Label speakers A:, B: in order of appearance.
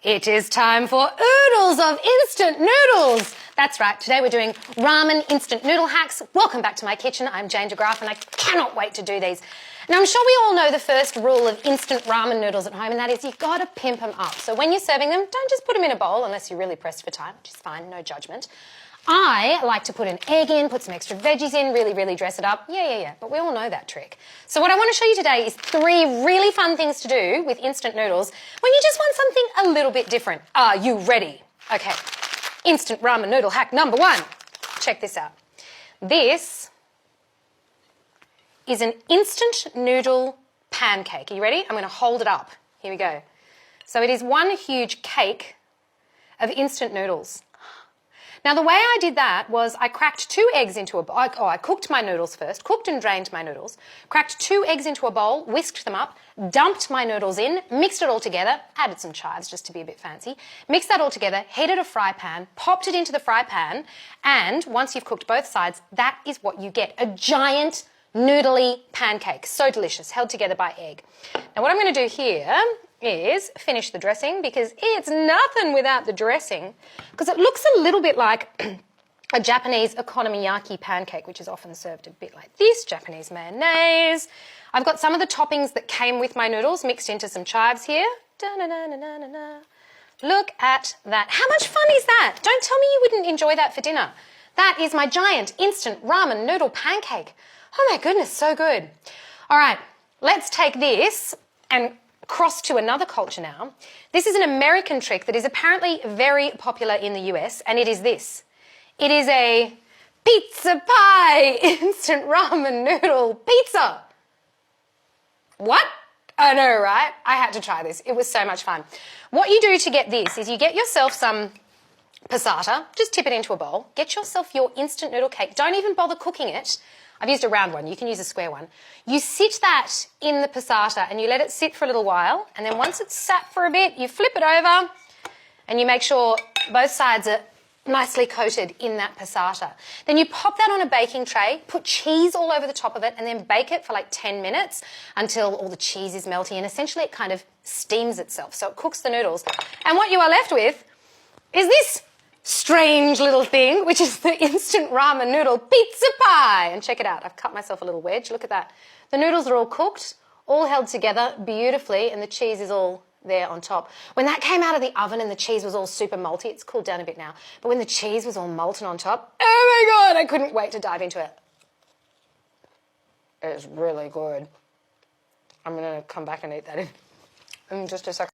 A: It is time for oodles of instant noodles. That's right, today we're doing ramen instant noodle hacks. Welcome back to my kitchen. I'm Jane DeGraff and I cannot wait to do these. Now I'm sure we all know the first rule of instant ramen noodles at home, and that is you've got to pimp them up. So when you're serving them, don't just put them in a bowl unless you're really pressed for time, which is fine, no judgment. I like to put an egg in, put some extra veggies in, really dress it up. Yeah, but we all know that trick. So what I want to show you today is 3 really fun things to do with instant noodles when you just want something a little bit different. Are you ready? Okay, instant ramen noodle hack number 1. Check this out. This is an instant noodle pancake. Are you ready? I'm going to hold it up. Here we go. So it is one huge cake of instant noodles. Now, the way I did that was I cracked 2 eggs into a bowl. I cooked my noodles first, cooked and drained my noodles, cracked 2 eggs into a bowl, whisked them up, dumped my noodles in, mixed it all together, added some chives just to be a bit fancy, mixed that all together, heated a fry pan, popped it into the fry pan, and once you've cooked both sides, that is what you get, a giant noodly pancake. So delicious, held together by egg. Now, what I'm going to do here is finish the dressing, because it's nothing without the dressing, because it looks a little bit like a Japanese okonomiyaki pancake, which is often served a bit like this, Japanese mayonnaise. I've got some of the toppings that came with my noodles mixed into some chives here. Look at that. How much fun is that? Don't tell me you wouldn't enjoy that for dinner. That is my giant instant ramen noodle pancake. Oh my goodness, so good. All right, let's take this and cross to another culture now. This is an American trick that is apparently very popular in the US, and it is this. It is a pizza pie instant ramen noodle pizza. What? I know, right? I had to try this. It was so much fun. What you do to get this is you get yourself some passata, just tip it into a bowl, get yourself your instant noodle cake. Don't even bother cooking it. I've used a round one, you can use a square one. You sit that in the passata and you let it sit for a little while, and then once it's sat for a bit, you flip it over and you make sure both sides are nicely coated in that passata. Then you pop that on a baking tray, put cheese all over the top of it, and then bake it for like 10 minutes until all the cheese is melty, and essentially it kind of steams itself, so it cooks the noodles. And what you are left with is this strange little thing, which is the instant ramen noodle pizza pie. And check it out, I've cut myself a little wedge, look at that. The noodles are all cooked, all held together beautifully, and the cheese is all there on top. When that came out of the oven and the cheese was all super malty, it's cooled down a bit now, but when the cheese was all molten on top, oh my God, I couldn't wait to dive into it. It's really good. I'm gonna come back and eat that in just a second.